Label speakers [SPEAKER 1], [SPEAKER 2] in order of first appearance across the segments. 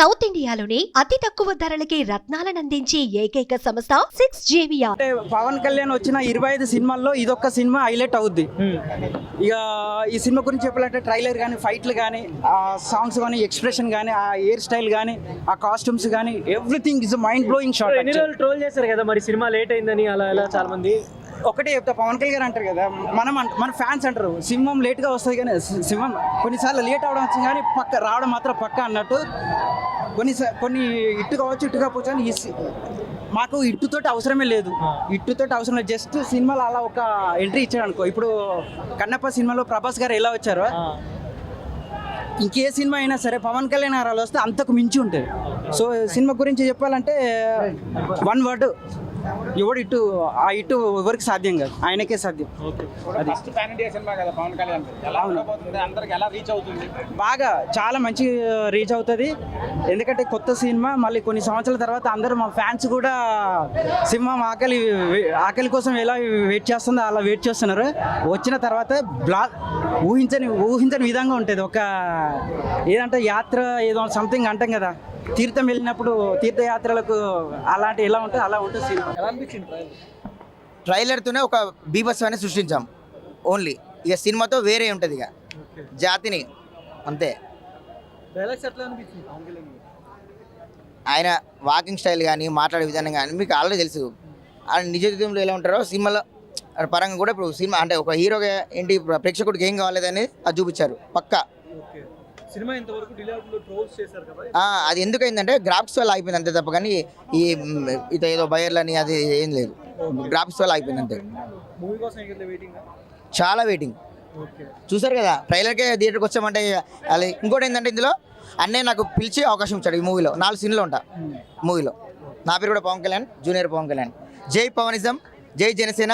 [SPEAKER 1] South ఇండియాలోని అతి తక్కువ ధరలకి రత్నాలనందించే ఏకైక సంస్థ 6JVR.
[SPEAKER 2] అంటే పవన్ కళ్యాణ్ వచ్చిన 25 సినిమాల్లో ఇదొక్క సినిమా హైలైట్ అవుద్ది. ఇక ఈ సినిమా గురించి చెప్పాలంటే ట్రైలర్ కానీ, ఫైట్లు కానీ, ఆ సాంగ్స్ కానీ, ఎక్స్ప్రెషన్ కానీ, ఆ హెయిర్ స్టైల్ కానీ, ఆ కాస్ట్యూమ్స్ కానీ, everything is mind blowing shot.
[SPEAKER 3] ఎన్ని రోజులు ట్రోల్ చేశారు కదా మరి సినిమా లేట్ అయిందని అలా చాలా మంది.
[SPEAKER 2] ఒకటే చెప్తా, పవన్ కళ్యాణ్ గారు అంటారు కదా, మన ఫ్యాన్స్ అంటారు సింహం లేట్గా వస్తుంది కానీ సింహం కొన్నిసార్లు లేట్ అవడం వచ్చింది కానీ పక్క రావడం మాత్రం పక్క అన్నట్టు. కొన్ని ఇట్టు కావచ్చు, ఇట్టు కావచ్చు అని మాకు ఇట్టుతోటి అవసరమే లేదు. ఇట్టుతోటి అవసరం లేదు, జస్ట్ సినిమాలో అలా ఒక ఎంట్రీ ఇచ్చాడు అనుకో. ఇప్పుడు కన్నప్ప సినిమాలో ప్రభాస్ గారు ఎలా వచ్చారో, ఇంకే సినిమా అయినా సరే పవన్ కళ్యాణ్ గారు అలా వస్తే అంతకు మించి ఉంటుంది. సో సినిమా గురించి చెప్పాలంటే వన్ వర్డ్, ఎవడు ఇటు ఆ ఇటు ఎవరికి సాధ్యం కాదు, ఆయనకే సాధ్యం. బాగా చాలా మంచి రీచ్ అవుతుంది. ఎందుకంటే కొత్త సినిమా, మళ్ళీ కొన్ని సంవత్సరాల తర్వాత అందరూ మా ఫ్యాన్స్ కూడా సింహం ఆకలి కోసం ఎలా వెయిట్ చేస్తుందో అలా వెయిట్ చేస్తున్నారు. వచ్చిన తర్వాత ఊహించని విధంగా ఉంటుంది. ఒక ఏదంటే యాత్ర ఏదో సంథింగ్ అంటాం కదా, తీర్థం వెళ్ళినప్పుడు తీర్థయాత్రలకు అలాంటి ఎలా ఉంటుంది అలా ఉంటుంది సినిమా.
[SPEAKER 4] ట్రైలర్తోనే ఒక బీభత్సాన్ని సృష్టించాం ఓన్లీ. ఇక సినిమాతో వేరే ఉంటుంది, ఇక జాతిని అంతే. ఆయన వాకింగ్ స్టైల్ కానీ, మాట్లాడే విధానం కానీ మీకు ఆల్రెడీ తెలుసు. ఆయన నిజ జీవితంలో ఎలా ఉంటారో సినిమాలో పరంగా కూడా ఇప్పుడు సినిమా అంటే ఒక హీరోగా ఏంటి ప్రేక్షకుడికి ఏం కావాలేదని అది చూపించారు పక్కా.
[SPEAKER 3] సినిమా ఇంతవరకు డిలే అవుతుందో ట్రోల్స్ చేశారు కదా,
[SPEAKER 4] అది ఎందుకైందంటే గ్రాఫిక్స్ వల్ల అయిపోయింది అంతే తప్ప, కానీ ఈ ఇత ఏదో బయర్లని అది ఏం లేదు, గ్రాఫిక్స్ వల్ల అయిపోయింది అంతే.
[SPEAKER 3] మూవీ కోసం వెయిటింగ్,
[SPEAKER 4] చాలా వెయిటింగ్. చూసారు కదా ట్రైలర్కే థియేటర్కి వచ్చామంటే. అది ఇంకోటి ఏంటంటే ఇందులో అన్నయ్య నాకు పిలిచి అవకాశం ఇచ్చాడు. ఈ మూవీలో 4 సీన్లు ఉంటా మూవీలో. నా పేరు కూడా పవన్ కళ్యాణ్, జూనియర్ పవన్ కళ్యాణ్. జై పవనిజం, జై జనసేన,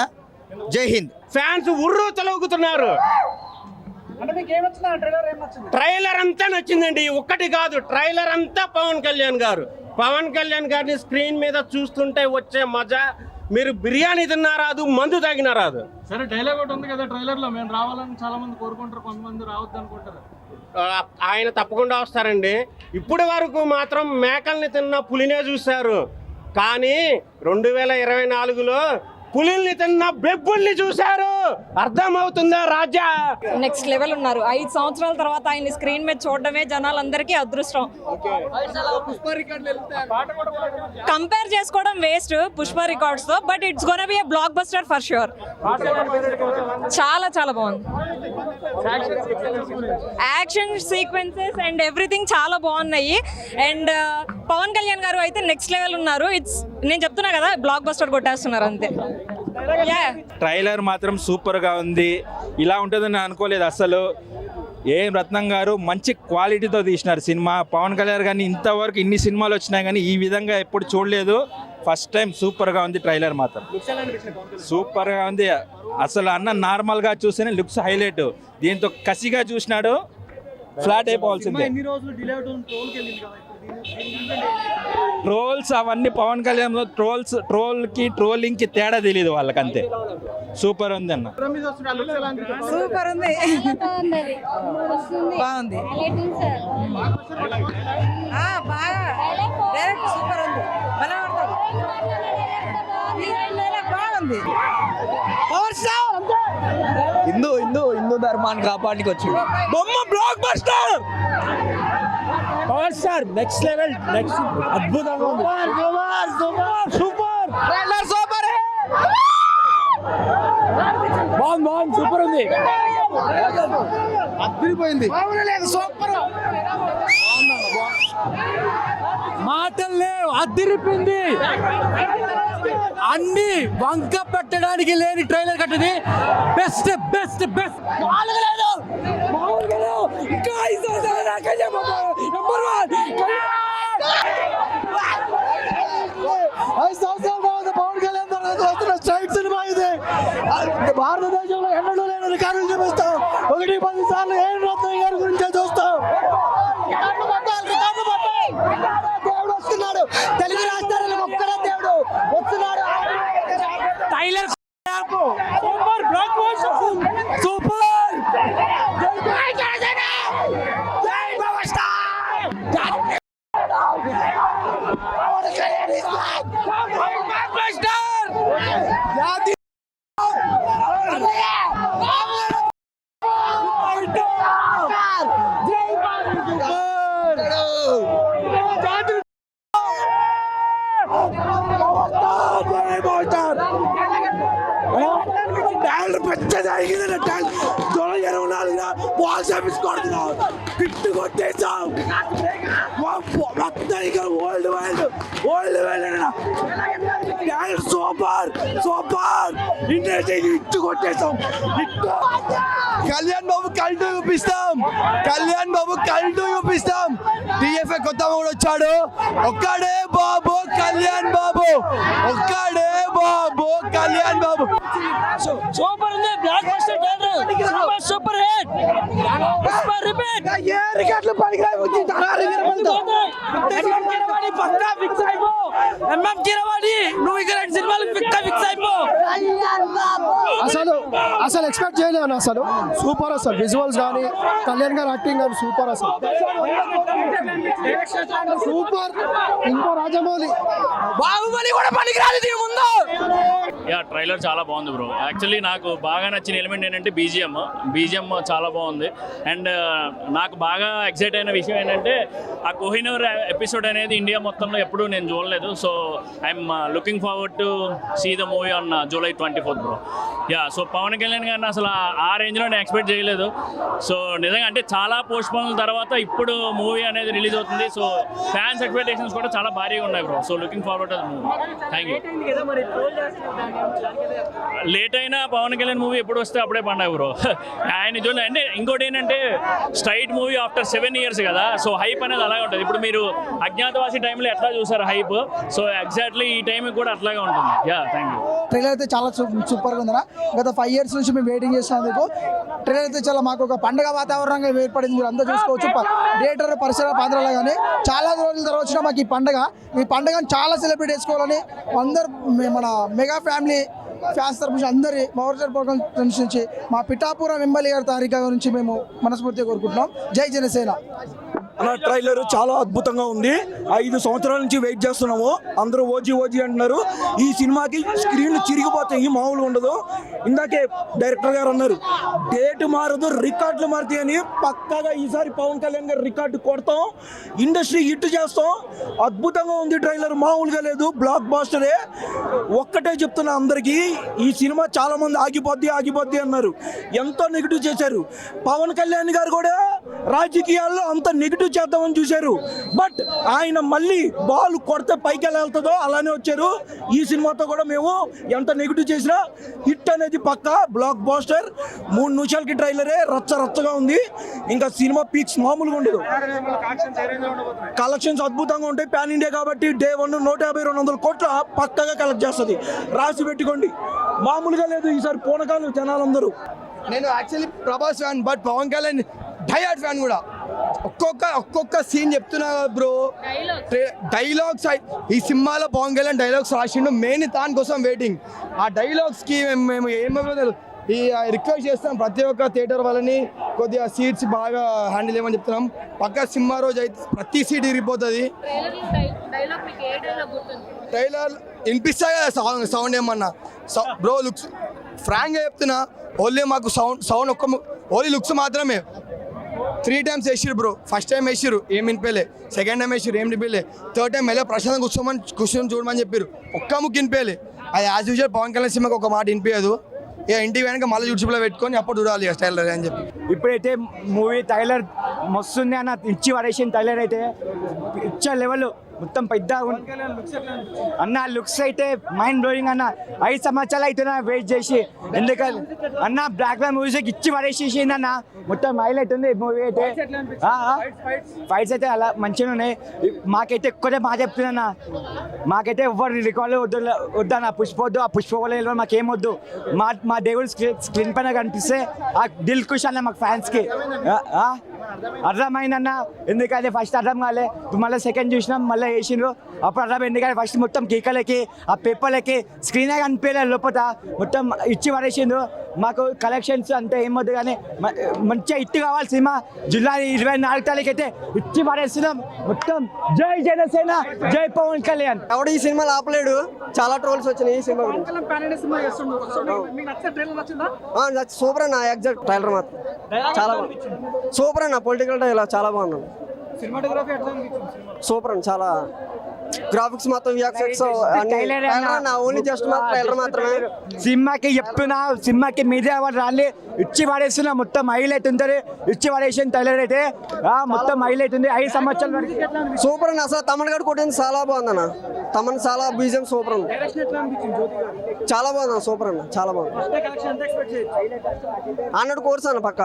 [SPEAKER 4] జై హింద్.
[SPEAKER 5] ఫ్యాన్స్ ఉర్రు తొలగుతున్నారు. ట్రైలర్ అంతా నచ్చిందండి, ఒక్కటి కాదు, ట్రైలర్ అంతా పవన్ కళ్యాణ్ గారిని స్క్రీన్ మీద చూస్తుంటే వచ్చే మజా మీరు బిర్యానీ తిన్నా రాదు, మందు తాగినా రాదు.
[SPEAKER 3] సరే డైలాగ్ ఒకటి ఉంది కదా ట్రైలర్ లో, మేము రావాలని చాలా మంది కోరుకుంటారు, కొంతమంది రావద్దు అనుకుంటారు.
[SPEAKER 5] ఆయన తప్పకుండా వస్తారండి. ఇప్పటి వరకు మాత్రం మేకల్ని తిన్న పులినే చూశారు, కానీ 2024లో పులిల్ని తిన్న బెబ్బుల్ని చూశారు. అర్థమవుతుందా రాజా?
[SPEAKER 6] నెక్స్ట్ లెవెల్ ఉన్నారు. 5 సంవత్సరాల తర్వాత ఆయన స్క్రీన్ మీద చూడడమే జనాలందరికీ అదృష్టం. కంపేర్ చేసుకోవడం వేస్ట్ పుష్ప రికార్డ్స్ తో, but it's gonna B a block buster for sure. చాలా చాలా బాగుంది. యాక్షన్ సీక్వెన్సెస్ అండ్ ఎవ్రీథింగ్ చాలా బాగున్నాయి. అండ్ పవన్ కళ్యాణ్ గారు అయితే నెక్స్ట్ లెవెల్ ఉన్నారు. నేను చెప్తున్నా కదా, బ్లాక్ బస్టర్ కొట్టేస్తున్నారు అంతే.
[SPEAKER 7] ట్రైలర్ మాత్రం సూపర్గా ఉంది. ఇలా ఉంటుందని అనుకోలేదు అసలు. ఏం రత్నం గారు మంచి క్వాలిటీతో తీసినారు సినిమా. పవన్ కళ్యాణ్ గారిని ఇంతవరకు ఇన్ని సినిమాలు వచ్చినాయి కానీ ఈ విధంగా ఎప్పుడు చూడలేదు. ఫస్ట్ టైం సూపర్గా ఉంది. ట్రైలర్ మాత్రం సూపర్గా ఉంది. అసలు అన్న నార్మల్గా చూస్తేనే లుక్స్ హైలైట్. దీంతో కసిగా చూసినాడు, ఫ్లాట్ అయిపోవాల్సిందే. ట్రోల్స్ అవన్నీ పవన్ కళ్యాణ్ ట్రోలింగ్కి తేడా తెలియదు వాళ్ళకంతే. సూపర్ ఉంది అన్న,
[SPEAKER 6] సూపర్ ఉంది, బాగుంది, సూపర్ ఉంది, బాగుంది.
[SPEAKER 2] హిందూ ధర్మాన్ని కాపాడికి వచ్చి
[SPEAKER 5] బొమ్మ block buster.
[SPEAKER 3] Power star next level, next అద్భుతంగా ఉంది. సూపర్ బాగుంది, సూపర్ ఉంది,
[SPEAKER 2] అదిరిపోయింది.
[SPEAKER 3] మాటలు లేవు, అదిరిపోయింది. అన్ని వంక పెట్టడానికి లేని ట్రైలర్ కట్టది. Best best best. ఇంకా 5 సంవత్సరాల పవన్ కళ్యాణ్ వస్తున్న స్ట్రైట్ సినిమా ఇది. భారతదేశంలో ఎన్నడూ లేని రికార్డులు చూపిస్తాం. 1-10 సార్లు ఏ రత్న గారి గురించే చూస్తాం. దేవుడు వస్తున్నాడు, తెలుగు రాష్ట్రాలకు ఒక్కడే దేవుడు వస్తున్నాడు. Trailer super, block buster super. జై పవర్ స్టార్. ట్రైలర్ పెద్దది అడిగింది. 2024 బాక్స్ ఆఫీస్ కొడుతున్నాం, పిట్టు కొట్టేసాం మొత్తం. ఇక ఓల్డ్ సూపర్ ఇండస్ట్రీ ఇట్టు కొట్టేసాం. కళ్యాణ్ బాబు కల్టు చూపిస్తాం. టీఎఫ్ఐ కొత్త కూడా వచ్చాడు. ఒక్కడే బాబు కళ్యాణ్ బాబు.
[SPEAKER 8] సూపర్ ఉంది, blockbuster trailer, super hit, repeat.
[SPEAKER 3] ఏ రికార్డులు పనికిరాయి
[SPEAKER 8] పక్కా ఫిక్స్ అయిపో. ఎంఎం కీరవాణి నువ్వు ఇక 2 సినిమాలు పక్కా ఫిక్స్ అయిపో.
[SPEAKER 3] అసలు ఎక్స్పెక్ట్ చేయలేను. అసలు సూపర్, అసలు విజువల్స్ కానీ కళ్యాణ్ గారు యాక్టింగ్ కానీ సూపర్, అసలు సూపర్. ఇంకో రాజమౌళి
[SPEAKER 8] బాహుబలి కూడా పనికిరాదు దీని ముందు.
[SPEAKER 9] ట్రైలర్ చాలా బాగుంది బ్రో. యాక్చువల్లీ నాకు బాగా నచ్చిన ఎలిమెంట్ ఏంటంటే బీజిఎం చాలా బాగుంది. అండ్ నాకు బాగా ఎక్సైట్ అయిన విషయం ఏంటంటే ఆ కోహినూర్ ఎపిసోడ్ అనేది ఇండియా మొత్తంలో ఎప్పుడూ నేను చూడలేదు. So I'm looking forward to see the movie on July 24th bro. So Pawan Kalyan గారిని అసలు ఆ రేంజ్లో నేను ఎక్స్పెక్ట్ చేయలేదు. సో నిజంగా అంటే చాలా పోస్ట్ పోన్ల తర్వాత ఇప్పుడు మూవీ అనేది రిలీజ్ అవుతుంది. సో ఫ్యాన్స్ ఎక్స్పెక్టేషన్స్ కూడా చాలా భారీగా ఉన్నాయి bro. So looking forward to the movie. Thank you. Late అయినా పవన్ కళ్యాణ్ మూవీ ఎప్పుడు వస్తే అప్పుడే పండుగ బ్రో. ఆయన చూడండి. అంటే ఇంకోటి ఏంటంటే స్ట్రైట్ మూవీ ఆఫ్టర్ 7 years కదా. సో హైప్ అనేది అలాగే ఉంటుంది. ఇప్పుడు మీరు అజ్ఞాతవాసి టైంలో ఎట్లా చూసారు హైప్, సో ఎగ్జాక్ట్లీ ఈ టైంకి కూడా అట్లాగే ఉంటుంది. Thank you.
[SPEAKER 3] ట్రైలర్ అయితే చాలా సూపర్గా ఉందన్న. గత 5 years నుంచి మేము వెయిటింగ్ చేసినందుకు ట్రైలర్ అయితే చాలా మాకు ఒక పండుగ వాతావరణంగా ఏర్పడింది. మీరు అంతా చూసుకోవచ్చు. థియేటర్ పరిసర ప్రాంతాల్లో కానీ చాలా రోజుల తర్వాత వచ్చిన మాకు ఈ పండుగను చాలా సెలబ్రేట్ చేసుకోవాలని అందరు మన మెగా ఫ్యామిలీ ఫ్యాన్స్ తరపు నుంచి అందరి మౌర్జర్ నుంచి మా పిఠాపురం ఎమ్మెల్యే గారి తారీఖు గురించి మేము మనస్ఫూర్తిగా కోరుకుంటున్నాం. జై జనసేన.
[SPEAKER 10] అన్న ట్రైలర్ చాలా అద్భుతంగా ఉంది. 5 సంవత్సరాల నుంచి వెయిట్ చేస్తున్నాము. అందరూ ఓజీ అంటున్నారు. ఈ సినిమాకి స్క్రీన్లు చిరిగిపోతాయి, మామూలు ఉండదు. ఇందాకే డైరెక్టర్ గారు అన్నారు డేట్ మారదు, రికార్డులు మారుతాయి అని. పక్కాగా ఈసారి పవన్ కళ్యాణ్ గారు రికార్డు కొడతాం, ఇండస్ట్రీ హిట్ చేస్తాం. అద్భుతంగా ఉంది ట్రైలర్, మామూలుగా లేదు, బ్లాక్ బాస్టరే. ఒక్కటే చెప్తున్నా అందరికీ, ఈ సినిమా చాలా మంది ఆగిపోద్ది అన్నారు. ఎంతో నెగిటివ్ చేశారు. పవన్ కళ్యాణ్ గారు కూడా రాజకీయాల్లో అంత నెగిటివ్ చేద్దామని చూశారు. బట్ ఆయన మళ్ళీ బాల్ కొడితే పైకి ఎలా వెళ్తుందో అలానే వచ్చారు. ఈ సినిమాతో కూడా మేము ఎంత నెగిటివ్ చేసినా హిట్ అనేది పక్కా, బ్లాక్ బాస్టర్. 3 నిమిషాలకి ట్రైలరే రచ్చగా ఉంది. ఇంకా సినిమా పీక్స్ మామూలుగా ఉండదు. కలెక్షన్స్ అద్భుతంగా ఉంటాయి. పాన్ ఇండియా కాబట్టి డే 1 150-200 కోట్ల పక్కగా కలెక్ట్ చేస్తుంది. రాసి పెట్టుకోండి, మామూలుగా లేదు ఈసారి పూనకాలు జనాలందరూ.
[SPEAKER 3] నేను actually Prabhas fan, but Pawan Kalyan diehard fan కూడా. ఒక్కొక్క సీన్ చెప్తున్నా బ్రో. డైలాగ్స్ ఈ సినిమాలో పవన్ కళ్యాణ్ డైలాగ్స్ రాసిండు. మెయిన్ దానికోసం వెయిటింగ్. ఆ డైలాగ్స్కి మేము ఏమేమో ఈ రిక్వెస్ట్ చేస్తాం ప్రతి ఒక్క థియేటర్ వాళ్ళని, కొద్దిగా సీట్స్ బాగా హ్యాండిల్ చేయమని చెప్తున్నాం. పక్కా సినిమా రోజు అయితే ప్రతి సీట్ ఇరిగిపోతుంది. ట్రైలర్ వినిపిస్తాయి కదా సౌండ్ ఏమన్నా బ్రో. లుక్స్ ఫ్రాంక్గా చెప్తున్నా, ఓన్లీ మాకు సౌండ్ ఓన్లీ లుక్స్ మాత్రమే. 3 times వేసిరు బ్రో. ఫస్ట్ టైం వేసిరు, ఏం వినిపించలే. సెకండ్ టైం వేసిరు, ఏం వినిపించలే. థర్డ్ టైం వెళ్ళి ప్రశాంతం కూర్చొని చూడమని చెప్పారు. ఒక్క ముక్కు వినిపించలే. అది యాజ్ యూజువల్ పవన్ కళ్యాణ్ సినిమాకి ఒక మాట వినిపించదు. ఇక ఇంటికి వెనక మళ్ళీ యూట్యూబ్లో పెట్టుకొని అప్పుడు చూడాలి ట్రైలర్ అని చెప్పి.
[SPEAKER 11] ఇప్పుడైతే మూవీ ట్రైలర్ మస్తుంది అన్న. ఇచ్చి పడేసిన ట్రైలర్ అయితే ఇచ్చే లెవెల్ మొత్తం పెద్ద అన్న. లుక్స్ అయితే మైండ్ బ్లోయింగ్ అన్న. 5 సంవత్సరాలు అవుతున్నా వెయిట్ చేసి. ఎందుకంటే అన్న బ్లాక్ అండ్ మ్యూజిక్ ఇచ్చి పడేసేసింది అన్న. మొత్తం హైలైట్ ఉంది మూవీ అయితే. ఫైట్స్ అయితే అలా మంచిగా ఉన్నాయి. మాకైతే ఎక్కువనే బాగా చెప్తున్నా. మాకైతే ఎవరు రికార్డు వద్దన్న. పుష్పొద్దు, ఆ పుష్ప మాకేమొద్దు. మా దేవుడు స్క్రీన్ పైన కనిపిస్తే ఆ దిల్ ఖుష్ అన్న మాకు ఫ్యాన్స్కి. అర్థమైందన్న. ఎందుకంటే ఫస్ట్ అర్థం కాలే, మళ్ళీ సెకండ్ చూసినాం, మళ్ళీ వేసిండ్రు, అప్పుడు అర్థం. ఎందుకంటే ఫస్ట్ మొత్తం కేకలకి ఆ పేపర్లకి స్క్రీనే కనిపించలే, లోపల మొత్తం ఇచ్చి పడేసిండ్రు. మాకు కలెక్షన్స్ అంతా ఏమొద్దు కానీ మంచిగా హిట్ కావాలి సినిమా. July 24 తారీఖు అయితే ఇచ్చి పడేస్తున్నాం మొత్తం. జై జనసేన, జై పవన్ కళ్యాణ్.
[SPEAKER 3] ఎవడు ఈ సినిమాలో ఆపలేడు. చాలా ట్రోల్స్ వచ్చినాయి ఈ సినిమా. సూపర్ అన్న. ఎగ్జాక్ట్ ట్రైలర్ మాత్రం చాలా సూపర్ అన్న. పొలిటికల్ డైలాగ్ చాలా బాగున్నాను. సూపర్ అన్న. చాలా
[SPEAKER 2] గ్రాఫిక్స్ మొత్తం విఎఫ్ఎక్స్ ఓన్లీ జస్ట్ ట్రైలర్ మాత్రమే.
[SPEAKER 11] సినిమాకి చెప్తున్నా, సినిమాకి మీడియా వాళ్ళు రాలి ఇచ్చి పడేస్తున్నా. మొత్తం హైలైట్ ఉంటుంది, ఇచ్చి పడేసిన ట్రైలర్ అయితే మొత్తం హైలైట్ ఉంది. 5 సంవత్సరాల వరకు
[SPEAKER 2] సూపర్ అన్న. అసలు తమన్ గడు కొట్టింది చాలా బాగుంది అన్న. తమన్ చాలా బీజిఎం సూపర్ ఉంది, చాలా బాగుంది అన్న. సూపర్ అన్న, చాలా బాగుంది. 100 కోర్స్ అన్న పక్క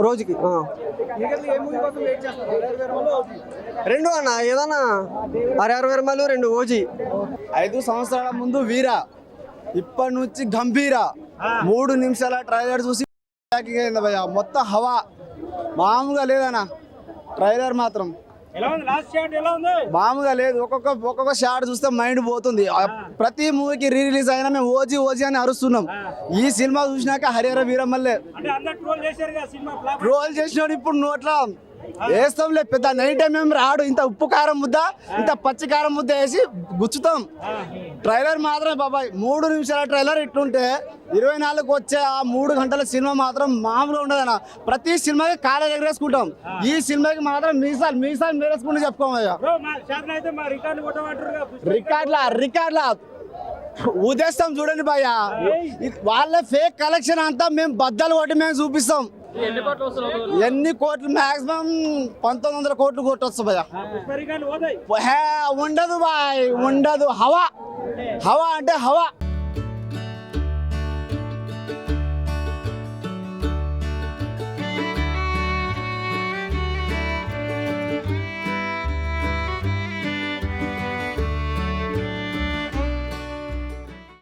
[SPEAKER 2] రోజుకి. 2 అన్న, ఏదన్నా 60 రూపాయలు 2 ఓజీ.
[SPEAKER 11] 5 సంవత్సరాల ముందు వీర, ఇప్పటి నుంచి గంభీర. 3 నిమిషాల ట్రైలర్ చూసి భయ్యా మొత్తం హవా మామూలుగా లేదన్న. ట్రైలర్ మాత్రం మామూలుగా లేదు. ఒక్కొక్క షాట్ చూస్తే మైండ్ పోతుంది. ప్రతి మూవీకి రిలీజ్ అయినా మేము ఓజీ ఓజీ అని అరుస్తున్నాం. ఈ సినిమా చూసినాక హరిహర వీరమల్లే ట్రోల్ చేసినాడు. ఇప్పుడు నోట్ల వేస్తాంలే, పెద్ద నైట్ టైం ఏం రాడు. ఇంత ఉప్పు కారం ముద్ద, ఇంత పచ్చి కారం ముద్ద వేసి గుచ్చుతాం. ట్రైలర్ మాత్రం బాబాయ్ 3 నిమిషాల ట్రైలర్ ఇట్లుంటే 24కు వచ్చే ఆ 3 గంటల సినిమా మాత్రం మామూలుగా ఉండదన్న. ప్రతి సినిమాకి కాలేజ్ ఎగరేసుకుంటాం, ఈ సినిమాకి మాత్రం మీసాలు మేరేసుకుంటూ చెప్పుకోమయ్యా. రికార్డ్లా ఉదేస్తాం చూడండి భయ్యా. వాళ్ళ ఫేక్ కలెక్షన్ అంతా మేము బద్దలు కొట్టి మేము చూపిస్తాం. ఎన్ని కోట్లు, మాక్సిమం 1900 కోట్లు కొట్టొచ్చు భయ్యా. ఉండదు బాయ్, ఉండదు. హవా అంటే హవా.